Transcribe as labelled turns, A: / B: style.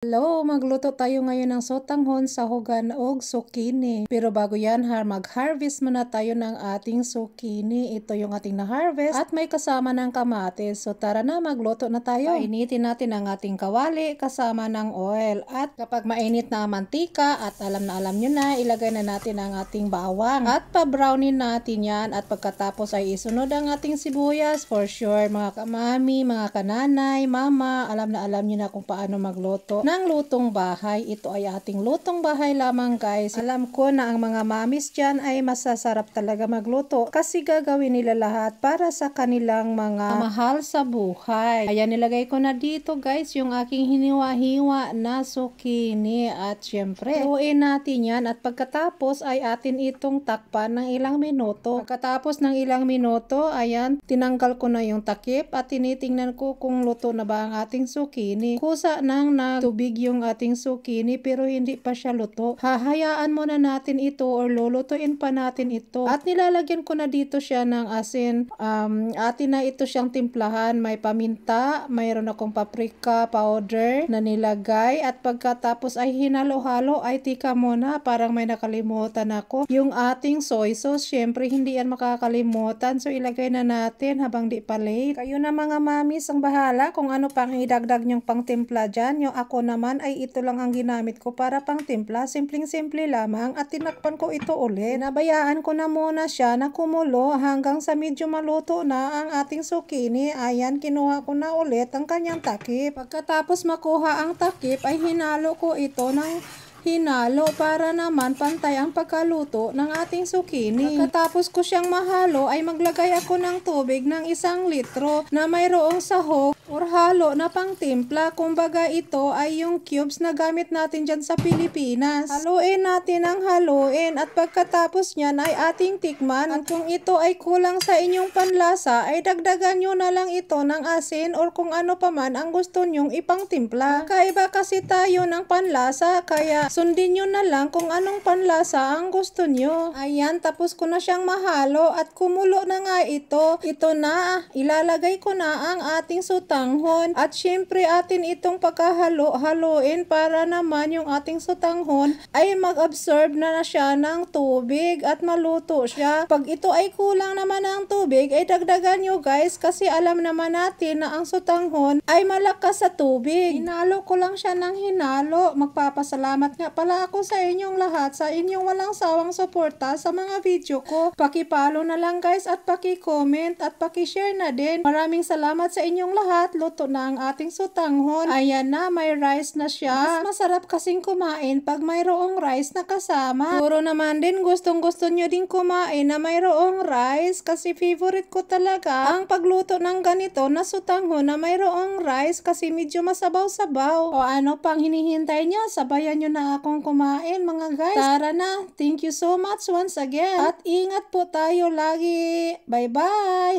A: Hello, magluto tayo ngayon ng sotanghon, sahugan og zucchini. Pero bago yan, mag-harvest muna tayo ng ating zucchini. Ito yung ating na-harvest at may kasama ng kamatis. So tara na, magluto na tayo. Painitin natin ang ating kawali kasama ng oil. At kapag mainit na ang mantika at alam nyo na, ilagay na natin ang ating bawang. At pa-brownin natin yan at pagkatapos ay isunod ang ating sibuyas. For sure, mga kamami, mga kananay, mama, alam nyo na kung paano magluto ng lutong bahay. Ito ay ating lutong bahay lamang, guys. Alam ko na ang mga mamis dyan ay masasarap talaga magluto kasi gagawin nila lahat para sa kanilang mga mahal sa buhay. Ayan, nilagay ko na dito, guys, yung aking hiniwa-hiwa na zucchini at syempre lutuin natin yan at pagkatapos ay atin itong takpan ng ilang minuto. Pagkatapos ng ilang minuto, ayan, tinanggal ko na yung takip at tinitingnan ko kung luto na ba ang ating zucchini. Kusa nang tubig yung ating zucchini pero hindi pa siya luto. Hahayaan muna natin ito or lulutuin pa natin ito. At nilalagyan ko na dito siya ng asin. Atin na ito siyang timplahan. May paminta, mayroon akong paprika powder na nilagay at pagkatapos ay hinalo-halo ay tika muna, parang may nakalimutan ako. Yung ating soy sauce, syempre hindi yan makakalimutan. So ilagay na natin habang di pa late. Kayo na mga mamis ang bahala kung ano pang idagdag nyong pang timpla dyan. Yung ako naman ay ito lang ang ginamit ko para pang timpla. Simpleng-simple lamang at tinakpan ko ito ulit. Nabayaan ko na muna siya na kumulo hanggang sa medyo maluto na ang ating zucchini. Ayan, kinuha ko na ulit ang kanyang takip. Pagkatapos makuha ang takip ay hinalo ko ito ng hinalo para naman pantay ang pagkaluto ng ating zucchini. Pagkatapos ko siyang mahalo ay maglagay ako ng tubig ng 1 litro na mayroong sahog or halo na pang timpla. Kumbaga ito ay yung cubes na gamit natin dyan sa Pilipinas. Haluin natin ang haluin at pagkatapos niyan ay ating tikman. At kung ito ay kulang sa inyong panlasa ay dagdagan nyo na lang ito ng asin or kung ano pa man ang gusto nyong ipang timpla. Kakaiba kasi tayo ng panlasa kaya sundin nyo na lang kung anong panlasa ang gusto nyo. Ayan, tapos ko na siyang mahalo at kumulo na nga ito. Ito na, ilalagay ko na ang ating sotanghon. At syempre atin itong pagkahalo-haloin para naman yung ating sotanghon ay mag-absorb na siya ng tubig at maluto siya. Pag ito ay kulang naman ng tubig, ay dagdagan nyo, guys, kasi alam naman natin na ang sotanghon ay malakas sa tubig. Hinalo ko lang siya ng hinalo. Magpapasalamat nga pala ako sa inyong lahat, sa inyong walang sawang suporta sa mga video ko. Paki-follow na lang, guys, at paki-comment at paki-share na din. Maraming salamat sa inyong lahat. Luto na ang ating sotanghon. Ayan na, may rice na siya. Mas masarap kasing kumain pag mayroong rice na kasama. Puro naman din gustong-gusto nyo din kumain na mayroong rice kasi favorite ko talaga ang pagluto ng ganito na sotanghon na mayroong rice kasi medyo masabaw-sabaw. O ano pang hinihintay nyo? Sabayan nyo na akong kumain, mga guys. Tara na. Thank you so much once again. At ingat po tayo lagi. Bye-bye!